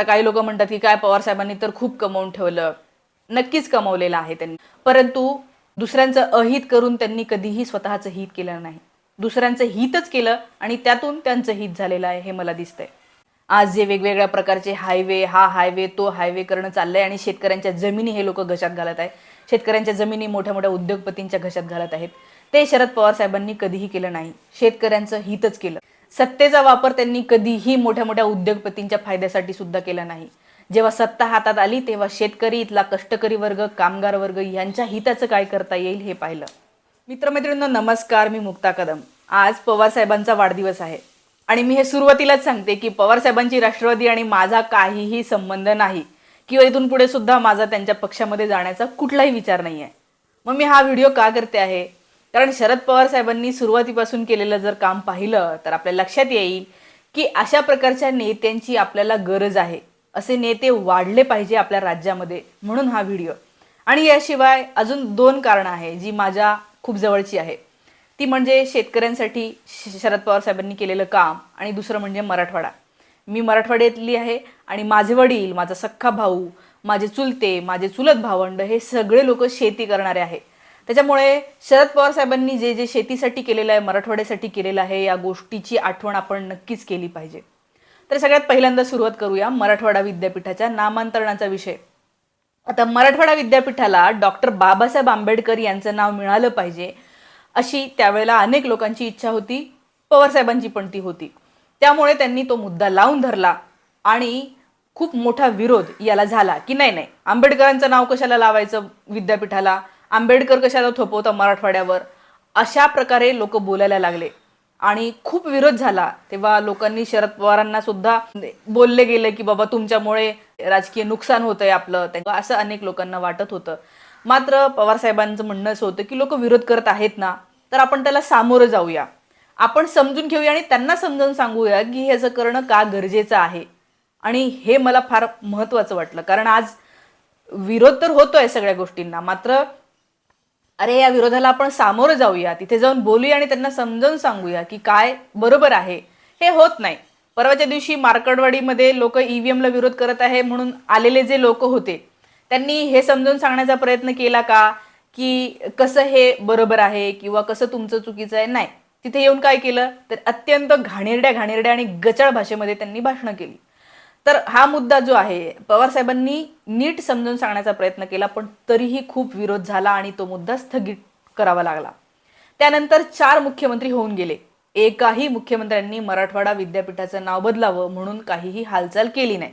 आता काही लोक म्हणतात की काय पवार साहेबांनी तर खूप कमवून ठेवलं. नक्कीच कमवलेलं आहे त्यांनी, परंतु दुसऱ्यांचं अहित करून त्यांनी कधीही स्वतःचं हित केलं नाही. दुसऱ्यांचं हितच केलं आणि त्यातून त्यांचं हित झालेलं आहे हे मला दिसतंय. आज जे वेगवेगळ्या प्रकारचे हायवे, हा हायवे तो हायवे करणं चाललंय आणि शेतकऱ्यांच्या जमिनी हे लोक घशात घालत आहेत. शेतकऱ्यांच्या जमिनी मोठ्या मोठ्या उद्योगपतींच्या घशात घालत आहेत. ते शरद पवार साहेबांनी कधीही केलं नाही. शेतकऱ्यांचं हितच केलं. सत्तेचा वापर त्यांनी कधीही मोठ्या मोठ्या उद्योगपतींच्या फायद्यासाठी सुद्धा केला नाही. जेव्हा सत्ता हातात आली तेव्हा शेतकरी, इथला कष्टकरी वर्ग, कामगार वर्ग यांच्या हिताचं काय करता येईल हे पाहिलं. मित्रमैत्रिणींनो नमस्कार, मी मुक्ता कदम. आज पवार साहेबांचा वाढदिवस आहे आणि मी हे सुरुवातीलाच सांगते की पवार साहेबांची राष्ट्रवादी आणि माझा काहीही संबंध नाही किंवा इथून पुढे सुद्धा माझा त्यांच्या पक्षामध्ये जाण्याचा कुठलाही विचार नाही आहे. मग मी हा व्हिडिओ का करते आहे, कारण शरद पवार साहेबांनी सुरुवातीपासून केलेलं जर काम पाहिलं तर आपल्या लक्षात येईल की अशा प्रकारच्या नेत्यांची आपल्याला गरज आहे. असे नेते वाढले पाहिजे आपल्या राज्यामध्ये, म्हणून हा व्हिडिओ. आणि याशिवाय अजून 2 कारणं आहे जी माझ्या खूप जवळची आहे. ती म्हणजे शेतकऱ्यांसाठी शरद पवार साहेबांनी केलेलं काम आणि दुसरं म्हणजे मराठवाडा. मी मराठवाड्यातली आहे आणि माझे वडील, माझा सख्खा भाऊ, माझे चुलते, माझे चुलत भावंड हे सगळे लोक शेती करणारे आहे. त्याच्यामुळे शरद पवार साहेबांनी जे जे शेतीसाठी केलेलं आहे, मराठवाड्यासाठी केलेलं आहे, या गोष्टीची आठवण आपण नक्कीच केली पाहिजे. तर सगळ्यात पहिल्यांदा सुरुवात करूया मराठवाडा विद्यापीठाच्या नामांतरणाचा विषय. आता मराठवाडा विद्यापीठाला डॉक्टर बाबासाहेब आंबेडकर यांचं नाव मिळालं पाहिजे अशी त्यावेळेला अनेक लोकांची इच्छा होती. पवार साहेबांची पण ती होती. त्यामुळे त्यांनी तो मुद्दा लावून धरला आणि खूप मोठा विरोध याला झाला की नाही नाही, आंबेडकरांचं नाव कशाला लावायचं विद्यापीठाला, आंबेडकर कशाला थोपवता मराठवाड्यावर, अशा प्रकारे लोक बोलायला लागले आणि खूप विरोध झाला. तेव्हा लोकांनी शरद पवारांना सुद्धा बोलले गेले की बाबा तुमच्यामुळे राजकीय नुकसान होतंय आपलं, असं अनेक लोकांना वाटत होतं. मात्र पवार साहेबांचं म्हणणं असं होतं की लोक विरोध करत आहेत ना, तर आपण त्याला सामोरं जाऊया, आपण समजून घेऊया आणि त्यांना समजावून सांगूया की ह्याचं करणं का गरजेचं आहे. आणि हे मला फार महत्त्वाचं वाटलं, कारण आज विरोध तर होतोय सगळ्या गोष्टींना, मात्र अरे या विरोधाला आपण सामोरं जाऊया, तिथे जाऊन बोलूया आणि त्यांना समजावून सांगूया की काय बरोबर आहे. हे होत नाही. परवाच्या दिवशी मार्कडवाडीमध्ये लोक ईव्हीएमला विरोध करत आहे म्हणून आलेले जे लोक होते त्यांनी हे समजावून सांगण्याचा प्रयत्न केला का की कसं हे बरोबर आहे किंवा कसं तुमचं चुकीचं आहे? नाही. तिथे येऊन काय केलं तर अत्यंत घाणेरड्या आणि गचाळ भाषेमध्ये त्यांनी भाषणं केली. तर हा मुद्दा जो आहे पवार साहेबांनी नीट समजून सांगण्याचा प्रयत्न केला, पण तरीही खूप विरोध झाला आणि तो मुद्दा स्थगित करावा लागला. त्यानंतर 4 मुख्यमंत्री होऊन गेले. एकाही मुख्यमंत्र्यांनी मराठवाडा विद्यापीठाचं नाव बदलावं म्हणून काहीही हालचाल केली नाही.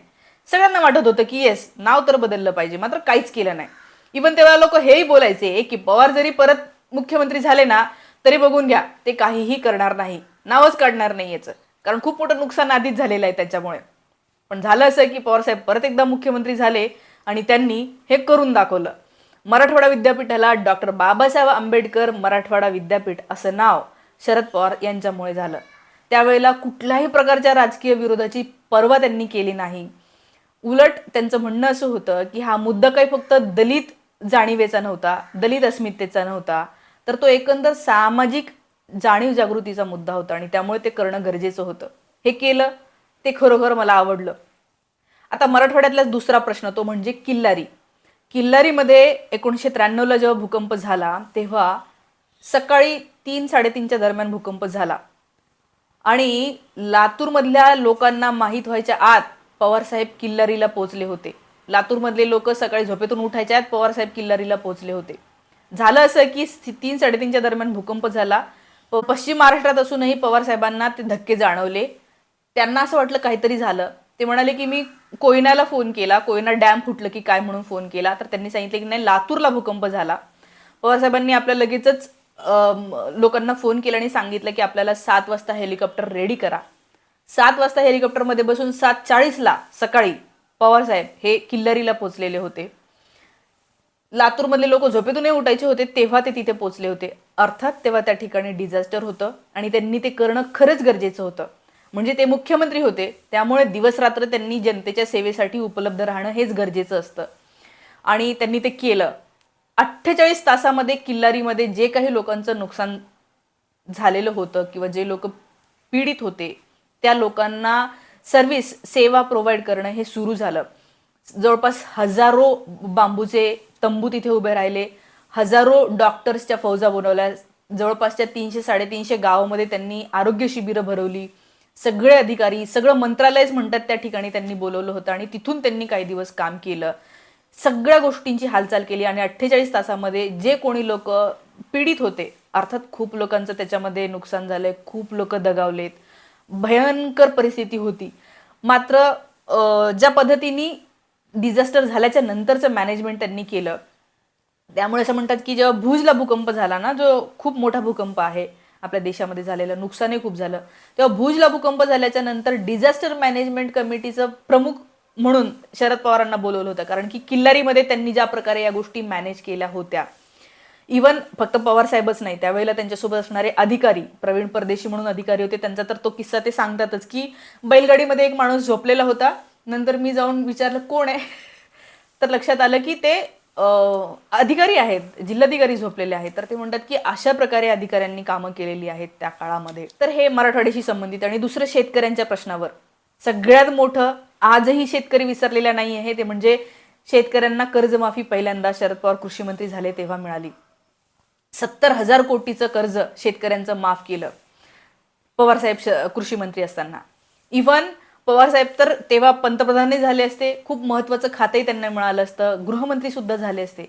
सगळ्यांना वाटत होतं की येस, नाव तर बदललं पाहिजे, मात्र काहीच केलं नाही. इव्हन तेव्हा लोक हेही बोलायचे की पवार जरी परत मुख्यमंत्री झाले ना तरी बघून घ्या, ते काहीही करणार नाही, नावच काढणार नाही याचं, कारण खूप मोठं नुकसान आधीच झालेलं आहे त्याच्यामुळे. पण झालं असं की पवार साहेब परत एकदा मुख्यमंत्री झाले आणि त्यांनी हे करून दाखवलं. मराठवाडा विद्यापीठाला डॉक्टर बाबासाहेब आंबेडकर मराठवाडा विद्यापीठ असं नाव शरद पवार यांच्यामुळे झालं. त्यावेळेला कुठल्याही प्रकारच्या राजकीय विरोधाची पर्वा त्यांनी केली नाही. उलट त्यांचं म्हणणं असं होतं की हा मुद्दा काही फक्त दलित जाणीवेचा नव्हता, दलित अस्मितेचा नव्हता, तर तो एकंदर सामाजिक जाणीव जागृतीचा मुद्दा होता आणि त्यामुळे ते करणं गरजेचं होतं. हे केलं, ते खरोखर मला आवडलं. आता मराठवाड्यातला दुसरा प्रश्न तो म्हणजे किल्लारी. किल्लारीमध्ये 1993ला जेव्हा भूकंप झाला तेव्हा सकाळी 3-3:30च्या दरम्यान भूकंप झाला आणि लातूरमधल्या लोकांना माहीत व्हायच्या आत पवारसाहेब किल्लारीला पोहोचले होते. लातूरमधले लोक सकाळी झोपेतून उठायच्या आत पवारसाहेब किल्लारीला पोहोचले होते. झालं असं की 3-3:30च्या दरम्यान भूकंप झाला. पश्चिम महाराष्ट्रात असूनही पवार साहेबांना ते धक्के जाणवले. त्यांना असं वाटलं काहीतरी झालं. ते म्हणाले की मी कोयनाला फोन केला, कोयना डॅम फुटलं की काय म्हणून फोन केला, तर त्यांनी सांगितलं की नाही, लातूरला भूकंप झाला. पवारसाहेबांनी आपल्या लगेचच लोकांना फोन केला आणि सांगितलं की आपल्याला 7 वाजता हेलिकॉप्टर रेडी करा. 7 वाजता हेलिकॉप्टरमध्ये बसून 7:40ला सकाळी पवारसाहेब हे किल्लारीला पोहोचलेले होते. लातूरमधले लोक झोपेतूनही उठायचे होते तेव्हा ते तिथे पोहोचले होते. अर्थात तेव्हा त्या ठिकाणी डिझास्टर होतं आणि त्यांनी ते करणं खरंच गरजेचं होतं. म्हणजे ते मुख्यमंत्री होते, त्यामुळे दिवस रात्र त्यांनी जनतेच्या सेवेसाठी उपलब्ध राहणं हेच गरजेचं असतं आणि त्यांनी ते केलं. 48 तासामध्ये किल्लारीमध्ये जे काही लोकांचं नुकसान झालेलं होतं किंवा जे लोक पीडित होते त्या लोकांना सर्व्हिस सेवा प्रोव्हाइड करणं हे सुरू झालं. जवळपास हजारो बांबूचे तंबू तिथे उभे राहिले, हजारो डॉक्टर्सच्या फौजा बनवल्या, जवळपासच्या 300-350 गावामध्ये त्यांनी आरोग्य शिबिरं भरवली. सगळे अधिकारी, सगळं मंत्रालयच म्हणतात त्या ठिकाणी त्यांनी बोलवलं होतं आणि तिथून त्यांनी काही दिवस काम केलं. सगळ्या गोष्टींची हालचाल केली आणि 48 तासामध्ये जे कोणी लोक पीडित होते, अर्थात खूप लोकांचं त्याच्यामध्ये नुकसान झालंय, खूप लोक दगावलेत, भयंकर परिस्थिती होती. मात्र ज्या पद्धतीने डिझास्टर झाल्याच्या नंतरचं मॅनेजमेंट त्यांनी केलं, त्यामुळे असं म्हणतात की जेव्हा भुजला भूकंप झाला ना, जो खूप मोठा भूकंप आहे आपल्या देशामध्ये झालेला, नुकसानही खूप झालं, तेव्हा भुजला भूकंप झाल्याच्या नंतर डिझास्टर मॅनेजमेंट कमिटीचं प्रमुख म्हणून शरद पवारांना बोलवलं होतं. कारण की किल्लारीमध्ये त्यांनी ज्या प्रकारे या गोष्टी मॅनेज केल्या होत्या, इव्हन फक्त पवार साहेबच नाही, त्यावेळेला त्यांच्यासोबत असणारे अधिकारी, प्रवीण परदेशी म्हणून अधिकारी होते, त्यांचा तर तो किस्सा ते सांगतातच की बैलगाडीमध्ये एक माणूस झोपलेला होता, नंतर मी जाऊन विचारलं कोण आहे, तर लक्षात आलं की ते अधिकारी आहेत, जिल्हाधिकारी झोपलेले आहेत. तर ते म्हणतात की अशा प्रकारे अधिकाऱ्यांनी कामं केलेली आहेत त्या काळामध्ये. तर हे मराठवाड्याशी संबंधित. आणि दुसरं शेतकऱ्यांच्या प्रश्नावर सगळ्यात मोठं, आजही शेतकरी विसरलेला नाही आहे, ते म्हणजे शेतकऱ्यांना कर्जमाफी पहिल्यांदा शरद पवार कृषी मंत्री झाले तेव्हा मिळाली. 70,000 कोटीचं कर्ज शेतकऱ्यांचं माफ केलं पवारसाहेब कृषी मंत्री असताना. इव्हन पवारसाहेब तर तेव्हा पंतप्रधानही झाले असते, खूप महत्वाचं खातंही त्यांना मिळालं असतं, गृहमंत्री सुद्धा झाले असते.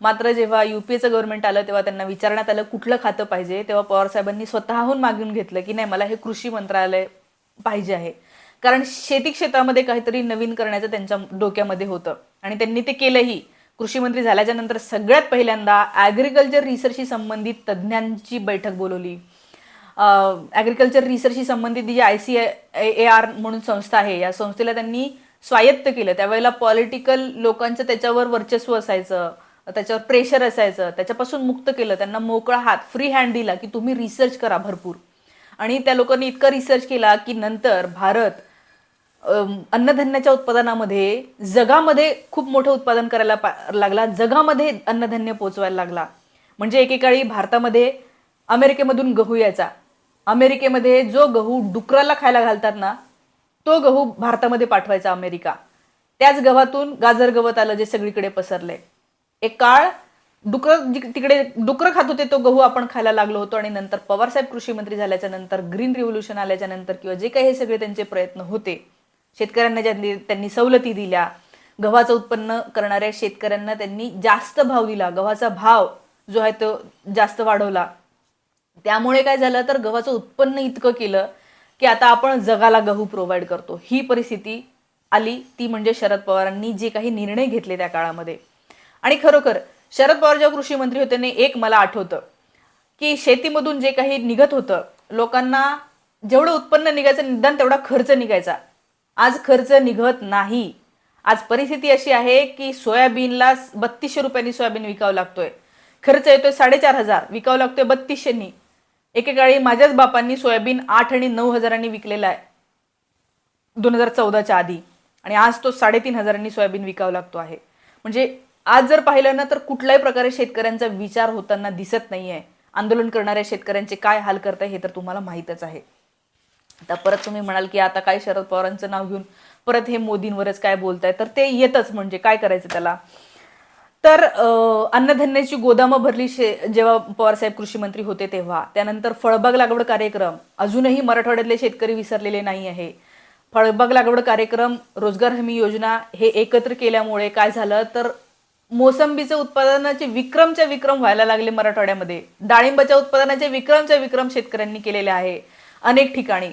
मात्र जेव्हा युपीएचं गव्हर्नमेंट आलं तेव्हा त्यांना विचारण्यात आलं कुठलं खातं पाहिजे, तेव्हा पवारसाहेबांनी स्वतःहून मागून घेतलं की नाही, मला हे कृषी मंत्रालय पाहिजे आहे. कारण शेती क्षेत्रामध्ये काहीतरी नवीन करण्याचं त्यांच्या डोक्यामध्ये होतं आणि त्यांनी ते केलंही. कृषी मंत्री झाल्याच्या नंतर सगळ्यात पहिल्यांदा ॲग्रिकल्चर रिसर्चशी संबंधित तज्ज्ञांची बैठक बोलवली. ॲग्रिकल्चर रिसर्चशी संबंधित जी ICAR म्हणून संस्था आहे, या संस्थेला त्यांनी स्वायत्त केलं. त्यावेळेला पॉलिटिकल लोकांचं त्याच्यावर वर्चस्व असायचं, त्याच्यावर प्रेशर असायचं, त्याच्यापासून मुक्त केलं. त्यांना मोकळा हात, फ्री हँड दिला की तुम्ही रिसर्च करा भरपूर. आणि त्या लोकांनी इतका रिसर्च केला की नंतर भारत अन्नधान्याच्या उत्पादनामध्ये जगामध्ये खूप मोठं उत्पादन करायला लागला, जगामध्ये अन्नधान्य पोचवायला लागला. म्हणजे एकेकाळी भारतामध्ये अमेरिकेमधून गहू यायचा, अमेरिकेमध्ये जो गहू डुकराला खायला घालतात ना, तो गहू भारतामध्ये पाठवायचा अमेरिका. त्याच गव्हातून गाजर गवत आलं जे सगळीकडे पसरले. एक काळ तिकडे डुकर खात होते, तो गहू आपण खायला लागलो होतो. आणि नंतर पवारसाहेब कृषी मंत्री झाल्याच्या नंतर, ग्रीन रिव्होल्युशन आल्याच्या नंतर, किंवा जे काही हे सगळे त्यांचे प्रयत्न होते, शेतकऱ्यांना त्यांनी सवलती दिल्या, गव्हाचं उत्पन्न करणाऱ्या शेतकऱ्यांना त्यांनी जास्त भाव दिला, गव्हाचा भाव जो आहे तो जास्त वाढवला. त्यामुळे काय झालं तर गव्हाचं उत्पन्न इतकं केलं की आता आपण जगाला गहू प्रोव्हाइड करतो. ही परिस्थिती आली, ती म्हणजे शरद पवारांनी जे काही निर्णय घेतले त्या काळामध्ये. आणि खरोखर शरद पवार जेव्हा कृषी मंत्री होते ने, एक मला आठवतं की शेतीमधून जे काही निघत होतं, लोकांना जेवढं उत्पन्न निघायचं निदान तेवढा खर्च निघायचा. आज खर्च निघत नाही. आज परिस्थिती अशी आहे की सोयाबीनला 3200 रुपयांनी सोयाबीन विकावं लागतोय, खर्च येतोय 4500, विकावं लागतोय 3200नी. एकेकाळी माझ्याच बापांनी सोयाबीन 8 आणि 9 हजारांनी विकलेला आहे 2014च्या आधी, आणि आज तो 3500 सोयाबीन विकावं लागतो आहे. म्हणजे आज जर पाहिलं ना तर कुठल्याही प्रकारे शेतकऱ्यांचा विचार होताना दिसत नाहीये. आंदोलन करणाऱ्या शेतकऱ्यांचे काय हाल करताय हे तर तुम्हाला माहीतच आहे. आता परत तुम्ही म्हणाल की आता काय शरद पवारांचं नाव घेऊन परत हे मोदींवरच काय बोलताय, तर ते येतच, म्हणजे काय करायचं त्याला. तर अन्नधान्याची गोदामं भरली जेव्हा पवारसाहेब कृषी मंत्री होते तेव्हा. त्यानंतर फळबाग लागवड कार्यक्रम, अजूनही मराठवाड्यातले शेतकरी विसरलेले नाही आहे. फळबाग लागवड कार्यक्रम, रोजगार हमी योजना हे एकत्र केल्यामुळे काय झालं तर मोसंबीचे उत्पादनाचे विक्रमच्या विक्रम व्हायला लागले मराठवाड्यामध्ये. डाळिंबाच्या उत्पादनाचे विक्रमच्या विक्रम शेतकऱ्यांनी केलेले आहे अनेक ठिकाणी.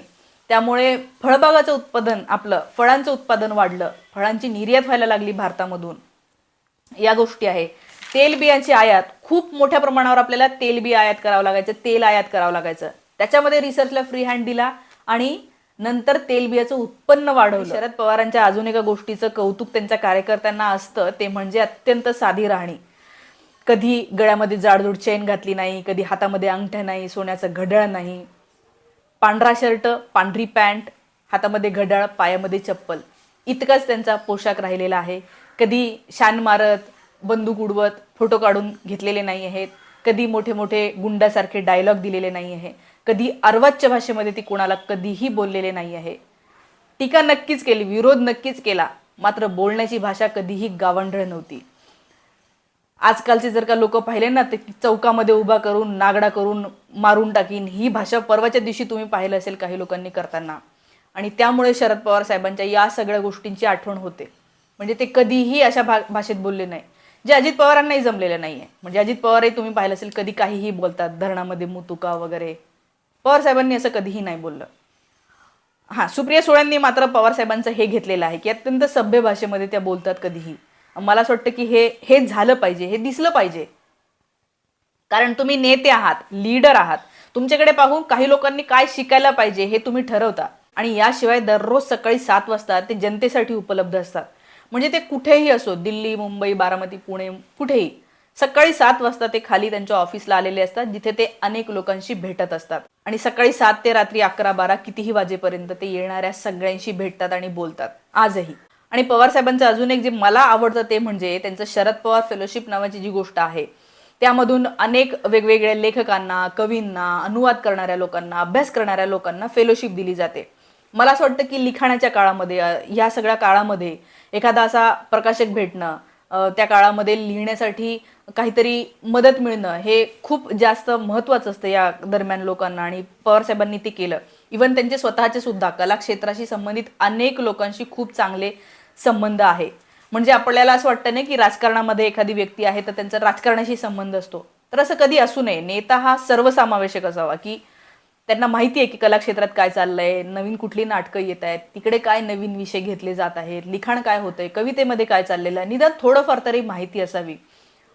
त्यामुळे फळबागाचं उत्पादन, आपलं फळांचं उत्पादन वाढलं, फळांची निर्यात व्हायला लागली भारतामधून. या गोष्टी आहे. तेलबियांची आयात, खूप मोठ्या प्रमाणावर आपल्याला तेलबी आयात करावं लागायचं, तेल आयात करावं लागायचं. त्याच्यामध्ये रिसर्चला फ्री हँड दिला आणि नंतर तेलबियाचं उत्पन्न वाढवलं. शरद पवारांच्या अजून एका गोष्टीचं कौतुक त्यांच्या कार्यकर्त्यांना असतं, ते म्हणजे अत्यंत साधी राहणी. कधी गळ्यामध्ये जाडजूड चेन घातली नाही, कधी हातामध्ये अंगठ्या नाही, सोन्याचं घड्याळ नाही, पांढरा शर्ट, पांढरी पॅन्ट, हातामध्ये घड्याळ, पायामध्ये चप्पल, इतकाच त्यांचा पोशाख राहिलेला आहे. कधी शान मारत, बंदूक उडवत फोटो काढून घेतलेले नाही आहेत, कधी मोठे मोठे गुंडासारखे डायलॉग दिलेले नाही आहे, कधी अर्वाच्य भाषेमध्ये ती कोणाला कधीही बोललेले नाही आहे. टीका नक्कीच केली, विरोध नक्कीच केला, मात्र बोलण्याची भाषा कधीही गावंढळ नव्हती. आजकालचे जर का लोक पाहिले ना, ते चौकामध्ये उभा करून नागडा करून मारून टाकीन, ही भाषा परवाच्या दिवशी तुम्ही पाहिलं असेल काही लोकांनी करताना. आणि त्यामुळे शरद पवार साहेबांच्या या सगळ्या गोष्टींची आठवण होते. म्हणजे ते कधीही अशा भाषेत बोलले नाही, जे अजित पवारांनाही जमलेलं नाहीये. म्हणजे अजित पवारही तुम्ही पाहिलं असेल कधी काहीही बोलतात, धरणामध्ये मुतुका वगैरे. पवार साहेबांनी असं कधीही नाही बोललं. हा, सुप्रिया सुळेंनी मात्र पवार साहेबांचं हे घेतलेलं आहे की अत्यंत सभ्य भाषेमध्ये त्या बोलतात कधीही. मला असं वाटतं की हे झालं पाहिजे, हे दिसलं पाहिजे. कारण तुम्ही नेते आहात, लीडर आहात. तुमच्याकडे पाहून काही लोकांनी काय शिकायला पाहिजे हे तुम्ही ठरवता. आणि याशिवाय दररोज सकाळी 7 वाजता ते जनतेसाठी उपलब्ध असतात. म्हणजे ते कुठेही असो, दिल्ली, मुंबई, बारामती, पुणे, कुठेही सकाळी 7 वाजता ते खाली त्यांच्या ऑफिसला आलेले असतात, जिथे ते अनेक लोकांशी भेटत असतात. आणि सकाळी 7 ते रात्री 11-12 कितीही वाजेपर्यंत ते येणाऱ्या सगळ्यांशी भेटतात आणि बोलतात आजही. आणि पवार साहेबांचं अजून एक जे मला आवडतं ते म्हणजे त्यांचं शरद पवार फेलोशिप नावाची जी गोष्ट आहे, त्यामधून अनेक वेगवेगळ्या लेखकांना, कवींना, अनुवाद करणाऱ्या लोकांना, अभ्यास करणाऱ्या लोकांना फेलोशिप दिली जाते. मला असं वाटतं की लिखाणाच्या काळामध्ये, या सगळ्या काळामध्ये एखादा असा प्रकाशक भेटणं, त्या काळामध्ये लिहिण्यासाठी काहीतरी मदत मिळणं हे खूप जास्त महत्त्वाचं असतं या दरम्यान लोकांना. आणि पवार साहेबांनी ते केलं. इव्हन त्यांचे स्वतःचे सुद्धा कला क्षेत्राशी संबंधित अनेक लोकांशी खूप चांगले संबंध आहे. म्हणजे आपल्याला असं वाटतं नाही की राजकारणामध्ये एखादी व्यक्ती आहे तर त्यांचा राजकारणाशी संबंध असतो, तर असं कधी असू नये. नेता हा सर्वसमावेशक असावा, की त्यांना माहिती आहे की कला क्षेत्रात काय चाललंय, नवीन कुठली नाटकं येत आहेत, तिकडे काय नवीन विषय घेतले जात आहेत, लिखाण काय होतंय, कवितेमध्ये काय चाललेलं आहे, निदान थोडंफार तरी माहिती असावी.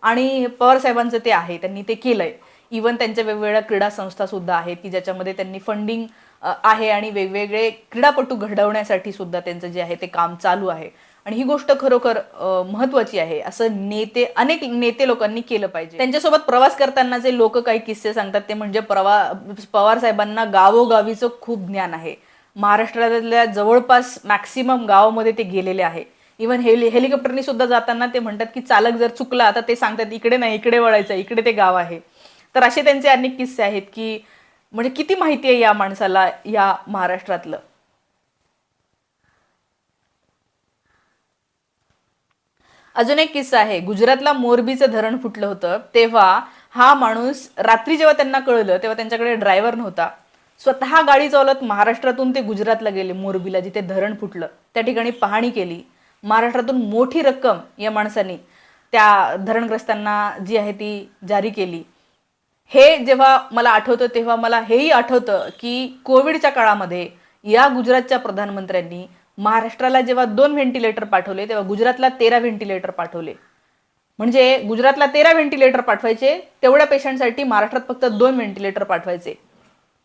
आणि पवार साहेबांचं ते आहे, त्यांनी ते केलंय. इव्हन त्यांच्या वेगवेगळ्या क्रीडा संस्था सुद्धा आहेत की ज्याच्यामध्ये त्यांनी फंडिंग आहे आणि वेगवेगळे क्रीडापटू घडवण्यासाठी सुद्धा त्यांचं जे आहे ते काम चालू आहे. आणि ही गोष्ट खरोखर महत्वाची आहे. असं अनेक नेते लोकांनी केलं पाहिजे. त्यांच्यासोबत प्रवास करताना जे लोक काही किस्से सांगतात ते म्हणजे पवार साहेबांना गावोगावीचं खूप ज्ञान आहे. महाराष्ट्रातल्या जवळपास मॅक्सिमम गावामध्ये ते गेलेले आहे. इव्हन हेलिकॉप्टरनी सुद्धा जाताना ते म्हणतात की चालक जर चुकला तर ते सांगतात इकडे नाही, इकडे वळायचं, इकडे ते गाव आहे. तर असे त्यांचे अनेक किस्से आहेत की म्हणजे किती माहिती आहे या माणसाला या महाराष्ट्रातलं. अजून एक किस्सा आहे. गुजरातला मोरबीचं धरण फुटलं होतं तेव्हा हा माणूस रात्री जेव्हा त्यांना कळलं तेव्हा त्यांच्याकडे ड्रायव्हर नव्हता. स्वतः गाडी चालवत महाराष्ट्रातून ते गुजरातला गेले, मोरबीला जिथे धरण फुटलं त्या ठिकाणी पाहणी केली. महाराष्ट्रातून मोठी रक्कम या माणसाने त्या धरणग्रस्तांना जी आहे ती जारी केली. हे जेव्हा मला आठवतं तेव्हा मला हेही आठवतं की कोविडच्या काळामध्ये या गुजरातच्या प्रधानमंत्र्यांनी महाराष्ट्राला जेव्हा 2 व्हेंटिलेटर पाठवले तेव्हा गुजरातला 13 व्हेंटिलेटर पाठवले. म्हणजे गुजरातला 13 व्हेंटिलेटर पाठवायचे, तेवढ्या पेशंटसाठी महाराष्ट्रात फक्त 2 व्हेंटिलेटर पाठवायचे.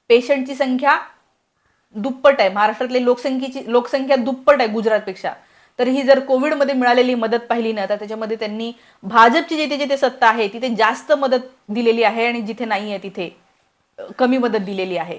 पेशंटची संख्या दुप्पट आहे, महाराष्ट्रातली लोकसंख्या दुप्पट आहे गुजरातपेक्षा. तर ही जर कोविडमध्ये मिळालेली मदत पाहिली ना तर त्याच्यामध्ये त्यांनी भाजपची जिथे जिथे सत्ता आहे तिथे जास्त मदत दिलेली आहे आणि जिथे नाही आहे तिथे कमी मदत दिलेली आहे.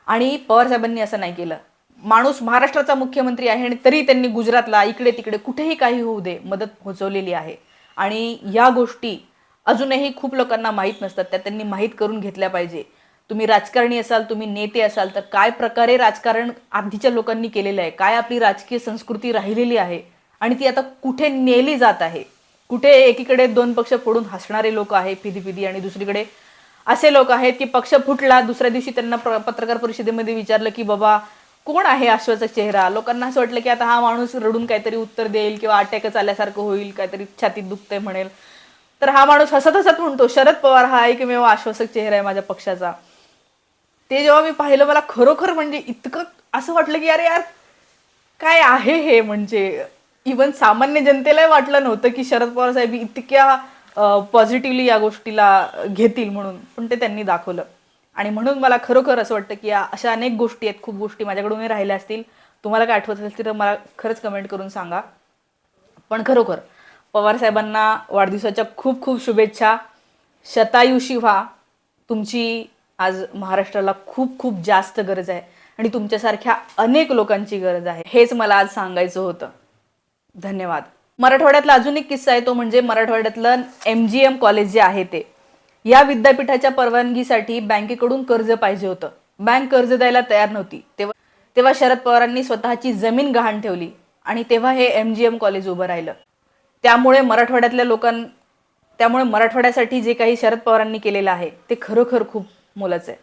आणि पवार साहेबांनी असं नाही केलं. माणूस महाराष्ट्राचा मुख्यमंत्री आहे आणि तरी त्यांनी गुजरातला इकडे तिकडे कुठेही काही होऊ दे मदत पोहोचवलेली आहे. आणि या गोष्टी अजूनही खूप लोकांना माहीत नसतात, त्या त्यांनी माहीत करून घेतल्या पाहिजे. तुम्ही राजकारणी असाल, तुम्ही नेते असाल तर काय प्रकारे राजकारण आधीच्या लोकांनी केलेलं आहे, काय आपली राजकीय संस्कृती राहिलेली आहे आणि ती आता कुठे नेली जात आहे. कुठे एकीकडे 2 पक्ष फोडून हसणारे लोक आहेत फिदी आणि दुसरीकडे असे लोक आहेत की पक्ष फुटला दुसऱ्या दिवशी त्यांना पत्रकार परिषदेमध्ये विचारलं की बाबा कोण आहे आश्वासक चेहरा. लोकांना असं वाटलं की आता हा माणूस रडून काहीतरी उत्तर देईल किंवा अटॅकच आल्यासारखं होईल, काहीतरी छातीत दुखतंय म्हणेल. तर हा माणूस हसत हसत म्हणतो शरद पवार हा एकमेव आश्वासक चेहरा आहे माझ्या पक्षाचा. ते जेव्हा मी पाहिलं मला खरोखर म्हणजे इतकं असं वाटलं की अरे यार काय आहे हे. म्हणजे इव्हन सामान्य जनतेलाही वाटलं नव्हतं की शरद पवार साहेब इतक्या पॉझिटिव्हली या गोष्टीला घेतील म्हणून, पण ते त्यांनी दाखवलं. आणि म्हणून मला खरोखर असं वाटतं की अशा अनेक गोष्टी आहेत, खूप गोष्टी माझ्याकडूनही राहिल्या असतील. तुम्हाला काय आठवत असेल तर मला खरंच कमेंट करून सांगा. पण खरोखर पवार साहेबांना वाढदिवसाच्या खूप खूप शुभेच्छा. शतायुषी व्हा. तुमची आज महाराष्ट्राला खूप खूप जास्त गरज आहे आणि तुमच्यासारख्या अनेक लोकांची गरज आहे. हेच मला आज सांगायचं होतं. धन्यवाद. मराठवाड्यातला अजून एक किस्सा आहे, तो म्हणजे मराठवाड्यातलं MGM कॉलेज जे आहे ते, या विद्यापीठाच्या परवानगीसाठी बँकेकडून कर्ज पाहिजे होतं. बँक कर्ज द्यायला तयार नव्हती. तेव्हा शरद पवारांनी स्वतःची जमीन गहाण ठेवली आणि तेव्हा हे MGM कॉलेज उभं राहिलं. त्यामुळे मराठवाड्यासाठी जे काही शरद पवारांनी केलेलं आहे ते खरोखर खूप मोलाचं आहे.